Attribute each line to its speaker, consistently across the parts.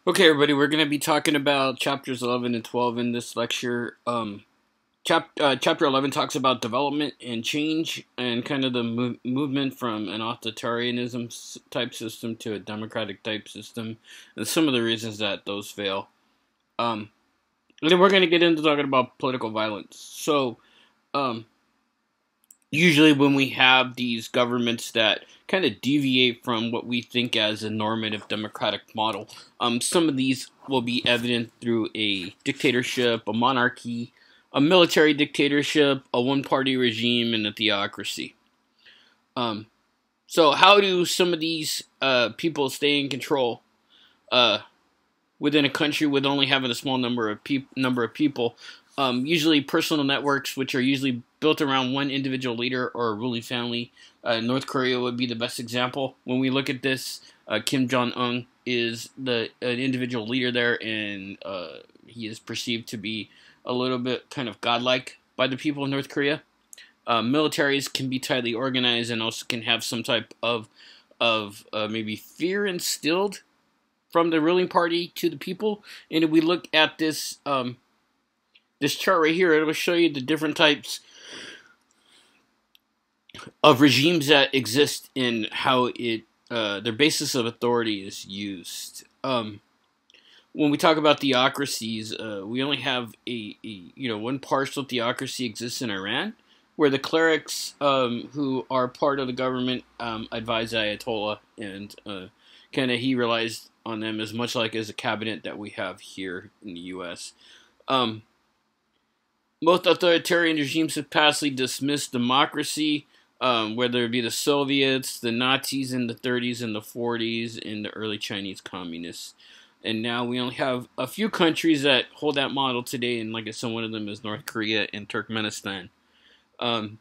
Speaker 1: Okay, everybody, we're going to be talking about chapters 11 and 12 in this lecture. Chapter 11 talks about development and change and kind of the movement from an authoritarianism type system to a democratic type system and some of the reasons that those fail. And then we're going to get into talking about political violence. So, usually when we have these governments that kind of deviate from what we think as a normative democratic model, some of these will be evident through a dictatorship, a monarchy, a military dictatorship, a one-party regime, and a theocracy. So how do some of these people stay in control within a country with only having a small number of people? Usually personal networks, which are usually built around one individual leader or a ruling family. North Korea would be the best example. When we look at this, Kim Jong-un is an individual leader there, and he is perceived to be a little bit kind of godlike by the people of North Korea. Militaries can be tightly organized and also can have some type of maybe fear instilled from the ruling party to the people. And if we look at this this chart right here, it will show you the different types of regimes that exist and how their basis of authority is used. When we talk about theocracies, we only have a one partial theocracy exists in Iran, where the clerics who are part of the government advise the Ayatollah, and kind of he relies on them as much like as a cabinet that we have here in the U.S. Most authoritarian regimes have passively dismissed democracy, whether it be the Soviets, the Nazis in the 30s and the 40s, and the early Chinese communists. And now we only have a few countries that hold that model today, and like I said, one of them is North Korea and Turkmenistan. Like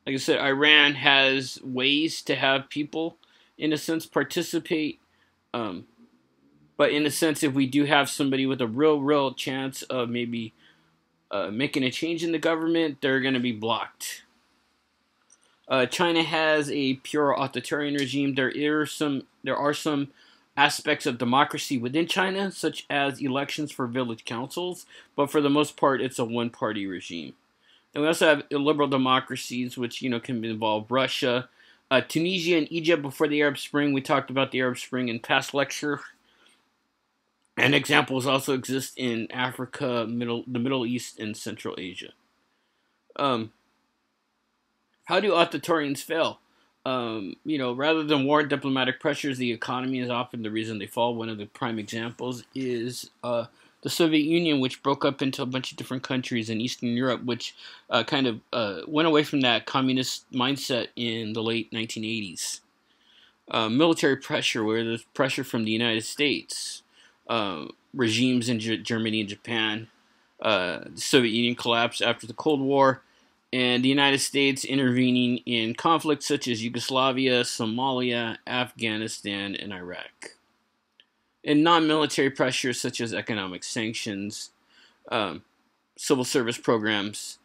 Speaker 1: I said, Iran has ways to have people, in a sense, participate. But in a sense, if we do have somebody with a real chance of maybe making a change in the government, they're going to be blocked. China has a pure authoritarian regime. There are some aspects of democracy within China, such as elections for village councils, but for the most part, it's a one-party regime. And we also have illiberal democracies, which can involve Russia, Tunisia, and Egypt before the Arab Spring. We talked about the Arab Spring in past lecture. And examples also exist in Africa, the Middle East, and Central Asia. How do authoritarians fail? Rather than war and diplomatic pressures, the economy is often the reason they fall. One of the prime examples is the Soviet Union, which broke up into a bunch of different countries in Eastern Europe, which kind of went away from that communist mindset in the late 1980s. Military pressure, where there's pressure from the United States. Regimes in Germany and Japan, the Soviet Union collapsed after the Cold War, and the United States intervening in conflicts such as Yugoslavia, Somalia, Afghanistan, and Iraq. And non-military pressures such as economic sanctions, civil service programs,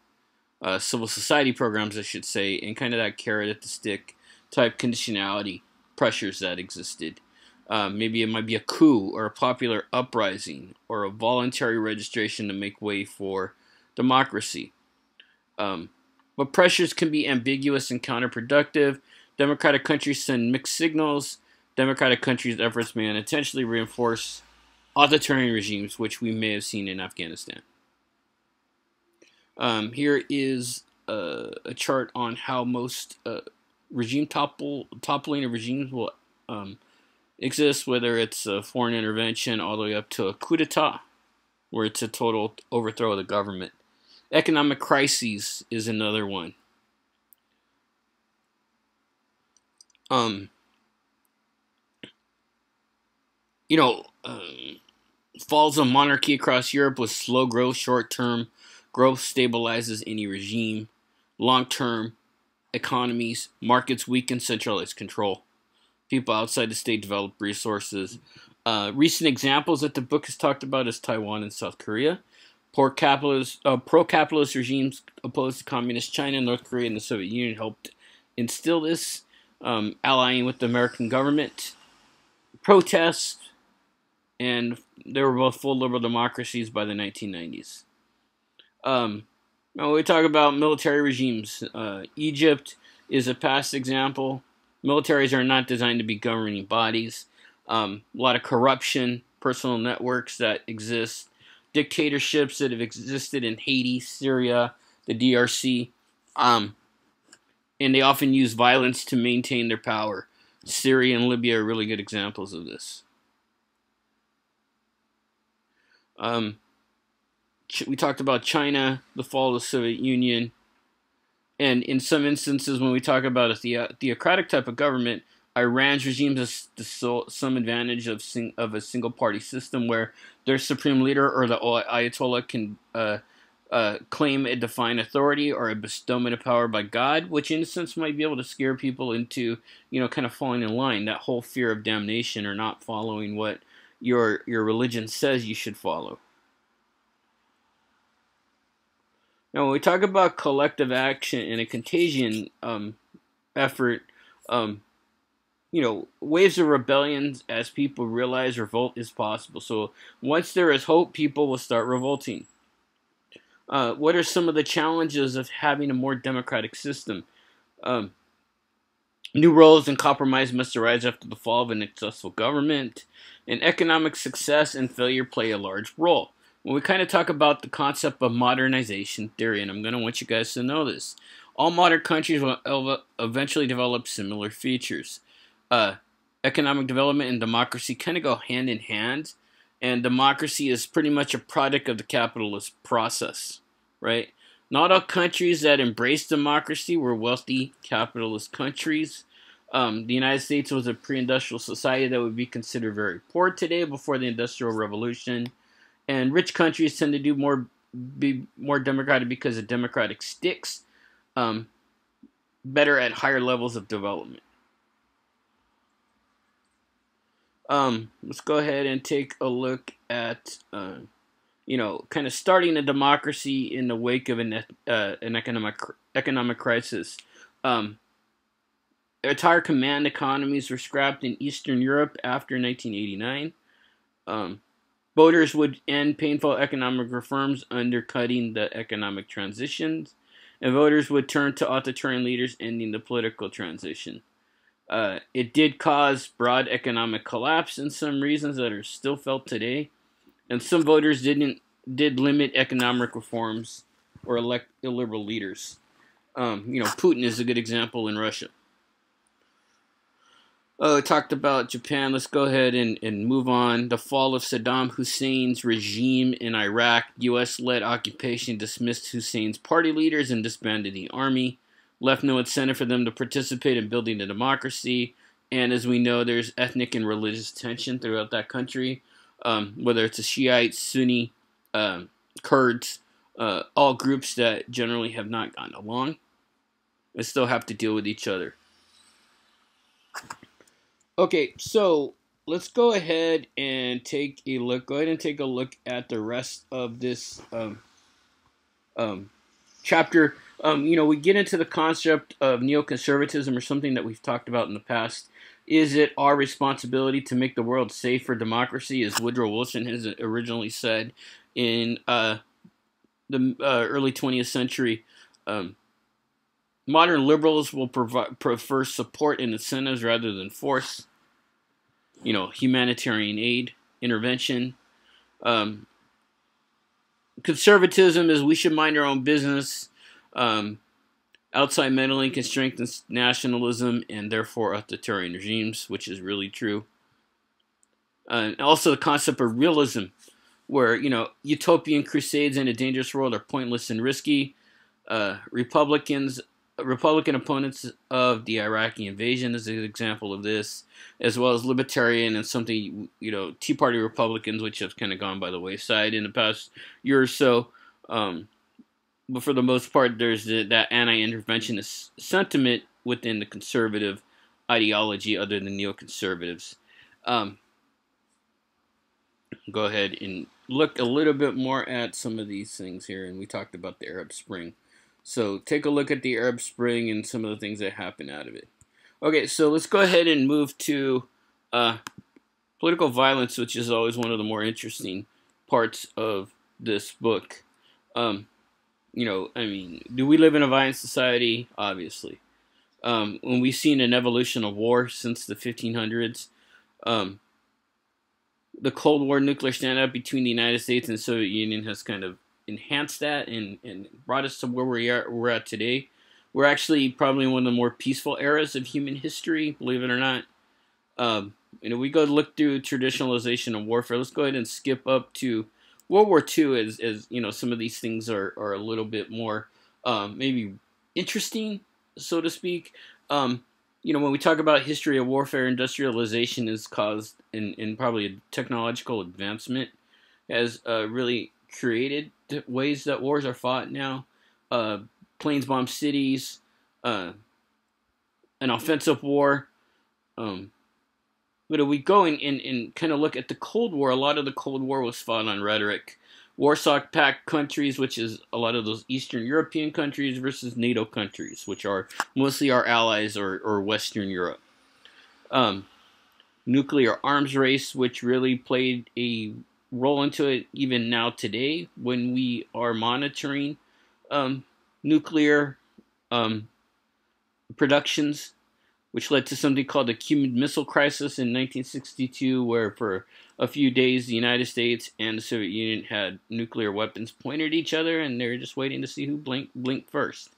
Speaker 1: civil society programs, I should say, and kind of that carrot at the stick type conditionality pressures that existed. Maybe it might be a coup or a popular uprising or a voluntary registration to make way for democracy. But pressures can be ambiguous and counterproductive. Democratic countries send mixed signals. Democratic countries' efforts may unintentionally reinforce authoritarian regimes, which we may have seen in Afghanistan. Here is a chart on how most regime toppling of regimes will exists, whether it's a foreign intervention all the way up to a coup d'etat, where it's a total overthrow of the government. Economic crises is another one. Falls of monarchy across Europe with slow growth. Short-term growth stabilizes any regime. Long-term economies, markets weaken centralized control. People outside the state develop resources. Recent examples that the book has talked about is Taiwan and South Korea. Pro-capitalist regimes opposed to communist China, North Korea, and the Soviet Union helped instill this, allying with the American government. Protests, and they were both full liberal democracies by the 1990s. Now we talk about military regimes. Egypt is a past example. Militaries are not designed to be governing bodies. A lot of corruption, personal networks that exist, dictatorships that have existed in Haiti, Syria, the DRC, and they often use violence to maintain their power. Syria and Libya are really good examples of this. We talked about China, the fall of the Soviet Union, and in some instances, when we talk about a theocratic type of government, Iran's regime has some advantage of a single-party system where their supreme leader or the Ayatollah can claim a divine authority or a bestowment of power by God, which in a sense might be able to scare people into, kind of falling in line. That whole fear of damnation or not following what your religion says you should follow. Now, when we talk about collective action and a contagion effort, waves of rebellions as people realize revolt is possible. So once there is hope, people will start revolting. What are some of the challenges of having a more democratic system? New roles and compromise must arise after the fall of an successful government, and economic success and failure play a large role. When we kind of talk about the concept of modernization theory, and I'm going to want you guys to know this, all modern countries will eventually develop similar features. Economic development and democracy kind of go hand in hand, and democracy is pretty much a product of the capitalist process, right? Not all countries that embraced democracy were wealthy capitalist countries. The United States was a pre-industrial society that would be considered very poor today before the Industrial Revolution. And rich countries tend to be more democratic because the democratic sticks better at higher levels of development. Let's go ahead and take a look at, kind of starting a democracy in the wake of an economic crisis. Entire command economies were scrapped in Eastern Europe after 1989. Voters would end painful economic reforms, undercutting the economic transitions, and voters would turn to authoritarian leaders, ending the political transition. It did cause broad economic collapse in some reasons that are still felt today, and some voters did limit economic reforms or elect illiberal leaders. Putin is a good example in Russia. Talked about Japan. Let's go ahead and move on. The fall of Saddam Hussein's regime in Iraq. U.S.-led occupation dismissed Hussein's party leaders and disbanded the army. Left no incentive for them to participate in building a democracy. And as we know, there's ethnic and religious tension throughout that country. Whether it's a Shiite, Sunni, Kurds, all groups that generally have not gotten along and still have to deal with each other. Okay, so let's go ahead and take a look. Go ahead and take a look at the rest of this chapter. We get into the concept of neoconservatism, or something that we've talked about in the past. Is it our responsibility to make the world safe for democracy, as Woodrow Wilson has originally said in the early 20th century? Modern liberals will prefer support and incentives rather than force. Humanitarian aid, intervention. Conservatism is we should mind our own business. Outside meddling can strengthen nationalism and therefore authoritarian regimes, which is really true. And also the concept of realism, where, utopian crusades in a dangerous world are pointless and risky. Republican opponents of the Iraqi invasion is an example of this, as well as libertarian and something, Tea Party Republicans, which have kind of gone by the wayside in the past year or so. But for the most part, there's that anti-interventionist sentiment within the conservative ideology other than neoconservatives. Go ahead and look a little bit more at some of these things here, and we talked about the Arab Spring. So take a look at the Arab Spring and some of the things that happened out of it. Okay, so let's go ahead and move to political violence, which is always one of the more interesting parts of this book. I mean, do we live in a violent society? Obviously. When we've seen an evolution of war since the 1500s, the Cold War nuclear standoff between the United States and the Soviet Union has kind of enhanced that and brought us to where we're at today. We're actually probably in one of the more peaceful eras of human history, believe it or not. We go to look through traditionalization of warfare. Let's go ahead and skip up to World War II, as some of these things are a little bit more maybe interesting, so to speak. When we talk about history of warfare, industrialization is caused, in probably a technological advancement has really created ways that wars are fought now. Planes bomb cities, an offensive war. But if we go and kind of look at the Cold War, a lot of the Cold War was fought on rhetoric. Warsaw Pact countries, which is a lot of those Eastern European countries, versus NATO countries, which are mostly our allies or Western Europe. Nuclear arms race, which really played a role into it even now today when we are monitoring nuclear productions, which led to something called the Cuban Missile Crisis in 1962, where for a few days the United States and the Soviet Union had nuclear weapons pointed at each other, and they were just waiting to see who blinked first.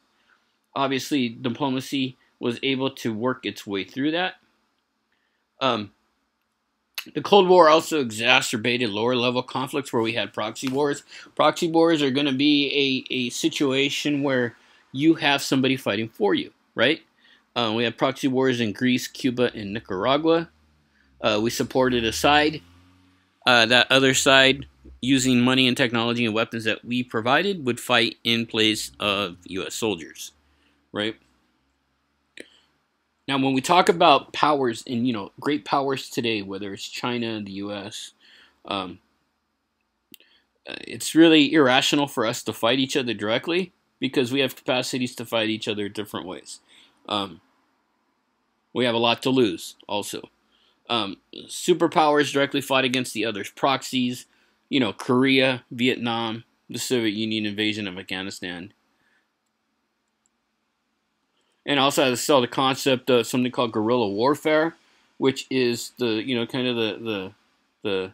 Speaker 1: Obviously, diplomacy was able to work its way through that. The Cold War also exacerbated lower-level conflicts where we had proxy wars. Proxy wars are going to be a situation where you have somebody fighting for you, right? We had proxy wars in Greece, Cuba, and Nicaragua. We supported a side. That other side, using money and technology and weapons that we provided, would fight in place of U.S. soldiers, right? Now, when we talk about powers and, great powers today, whether it's China and the U.S., it's really irrational for us to fight each other directly because we have capacities to fight each other different ways. We have a lot to lose also. Superpowers directly fight against the others. Proxies, Korea, Vietnam, the Soviet Union invasion of Afghanistan. And also I saw the concept of something called guerrilla warfare, which is the, kind of the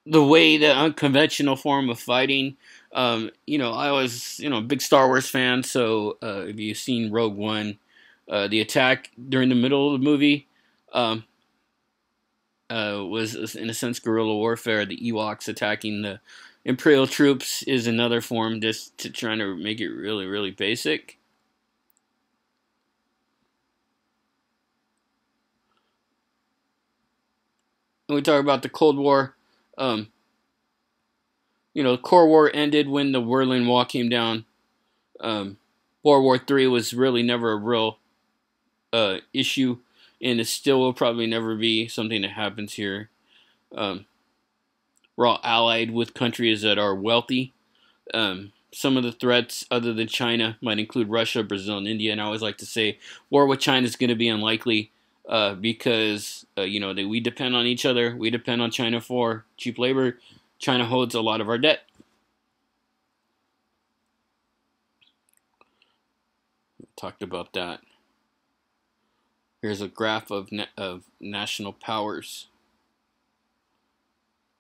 Speaker 1: way, the unconventional form of fighting. I was, a big Star Wars fan, so if you've seen Rogue One, the attack during the middle of the movie was, in a sense, guerrilla warfare. The Ewoks attacking the Imperial troops is another form, just to trying to make it really, really basic. When we talk about the Cold War, the Cold War ended when the Berlin Wall came down. World War III was really never a real issue, and it still will probably never be something that happens here. We're all allied with countries that are wealthy. Some of the threats, other than China, might include Russia, Brazil, and India. And I always like to say war with China is going to be unlikely because, we depend on each other. We depend on China for cheap labor. China holds a lot of our debt. We talked about that. Here's a graph of national powers.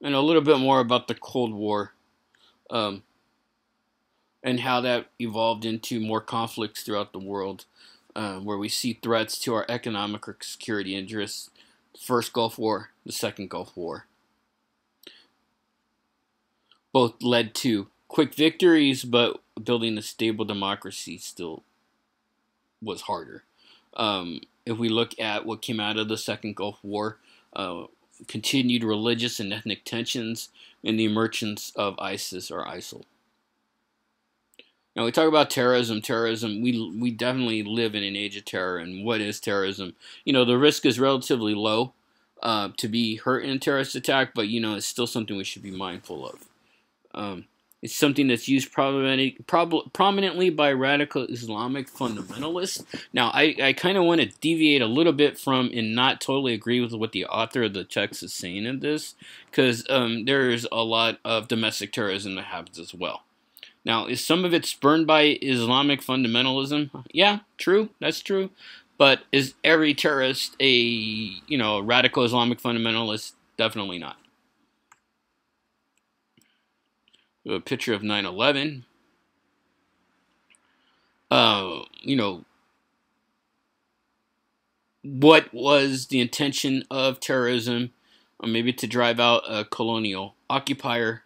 Speaker 1: And a little bit more about the Cold War and how that evolved into more conflicts throughout the world, where we see threats to our economic or security interests. The first Gulf War, the second Gulf War. Both led to quick victories, but building a stable democracy still was harder. If we look at what came out of the second Gulf War, continued religious and ethnic tensions, and the emergence of ISIS or ISIL. Now we talk about terrorism. We definitely live in an age of terror. And what is terrorism? The risk is relatively low to be hurt in a terrorist attack, but it's still something we should be mindful of. It's something that's used prominently by radical Islamic fundamentalists. Now, I kind of want to deviate a little bit from and not totally agree with what the author of the text is saying in this, because there's a lot of domestic terrorism that happens as well. Now, is some of it spurned by Islamic fundamentalism? Yeah, true. That's true. But is every terrorist a radical Islamic fundamentalist? Definitely not. A picture of 9/11. What was the intention of terrorism? Or maybe to drive out a colonial occupier,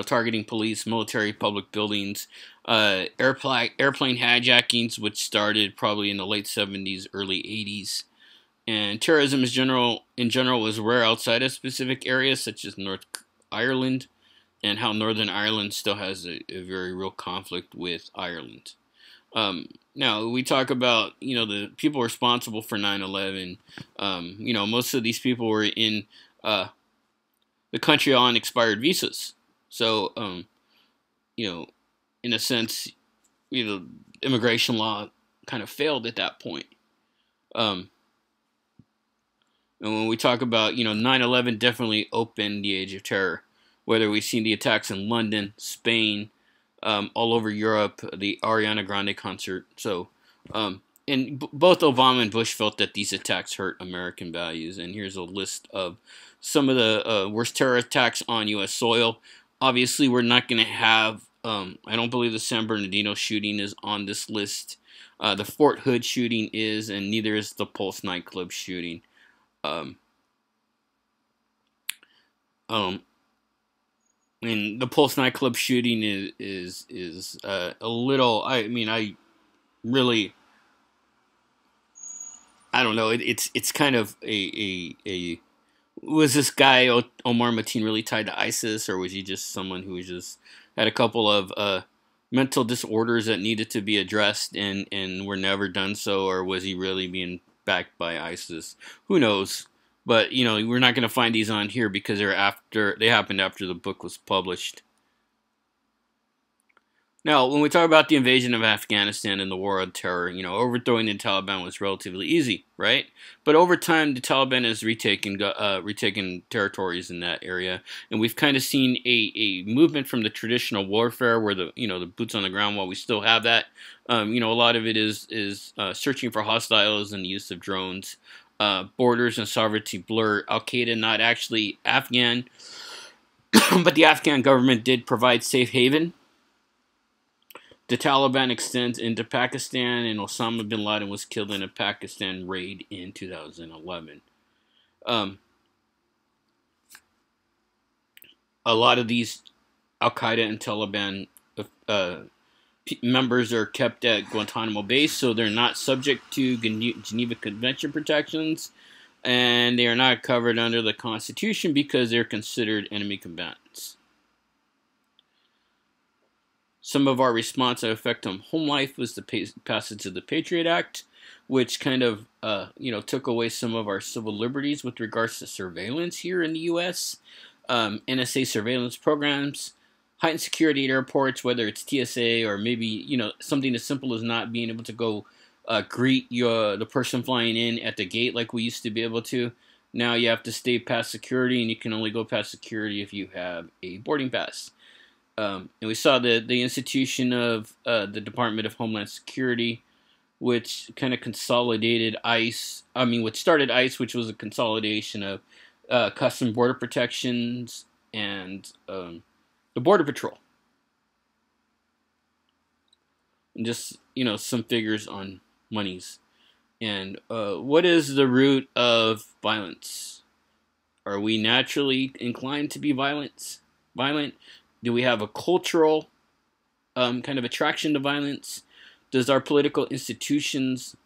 Speaker 1: targeting police, military, public buildings, airplane hijackings, which started probably in the late 70s, early 80s. And terrorism in general was rare outside of specific areas, such as North Ireland, and how Northern Ireland still has a very real conflict with Ireland. Now, we talk about, the people responsible for 9/11. Most of these people were in the country on expired visas. So, in a sense, immigration law kind of failed at that point. And when we talk about, 9/11 definitely opened the age of terror. Whether we've seen the attacks in London, Spain, all over Europe, the Ariana Grande concert. So, and both Obama and Bush felt that these attacks hurt American values. And here's a list of some of the worst terror attacks on U.S. soil. Obviously, we're not going to have, I don't believe the San Bernardino shooting is on this list. The Fort Hood shooting is, and neither is the Pulse nightclub shooting. And the Pulse nightclub shooting is a little. I don't know. It's kind of a was this guy Omar Mateen really tied to ISIS, or was he just someone who was just had a couple of mental disorders that needed to be addressed and were never done so, or was he really being backed by ISIS? Who knows? But, we're not going to find these on here because they happened after the book was published. Now, when we talk about the invasion of Afghanistan and the war on terror, overthrowing the Taliban was relatively easy, right? But over time, the Taliban has retaken territories in that area, and we've kind of seen a movement from the traditional warfare, where the boots on the ground. While we still have that, a lot of it is searching for hostiles and the use of drones. Borders and sovereignty blur. Al-Qaeda, not actually Afghan, but the Afghan government did provide safe haven. The Taliban extends into Pakistan, and Osama bin Laden was killed in a Pakistan raid in 2011. A lot of these Al-Qaeda and Taliban members are kept at Guantanamo Bay, so they're not subject to Geneva Convention protections, and they are not covered under the Constitution because they're considered enemy combatants. Some of our response that affect on home life was the passage of the Patriot Act, which kind of took away some of our civil liberties with regards to surveillance here in the U.S. NSA surveillance programs, heightened security at airports, whether it's TSA or maybe something as simple as not being able to go greet the person flying in at the gate like we used to be able to. Now you have to stay past security, and you can only go past security if you have a boarding pass. And we saw the institution of the Department of Homeland Security, which kind of consolidated ICE. Which started ICE, which was a consolidation of Custom Border Protections and the Border Patrol. And just, some figures on monies. And what is the root of violence? Are we naturally inclined to be violent? Do we have a cultural kind of attraction to violence? Does our political institutions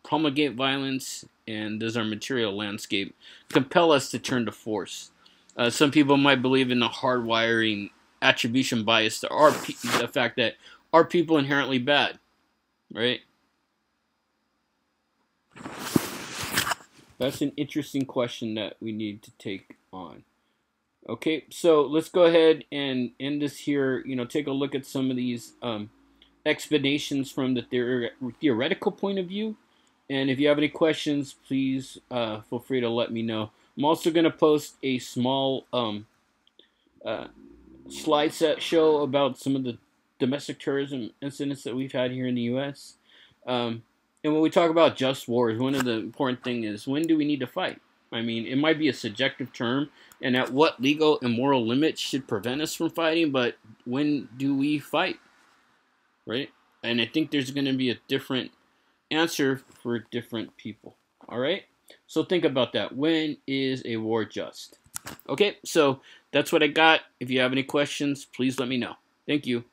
Speaker 1: promulgate violence? And does our material landscape compel us to turn to force? Some people might believe in the hardwiring attribution bias to the fact that are people inherently bad, right? That's an interesting question that we need to take on. Okay, so let's go ahead and end this here. Take a look at some of these explanations from the theoretical point of view. And if you have any questions, please feel free to let me know. I'm also going to post a small uh, slide set show about some of the domestic terrorism incidents that we've had here in the U.S. And when we talk about just wars, one of the important things is, when do we need to fight? I mean, it might be a subjective term, and at what legal and moral limits should prevent us from fighting, but when do we fight, right? And I think there's going to be a different answer for different people, all right? So think about that. When is a war just? Okay, so that's what I got. If you have any questions, please let me know. Thank you.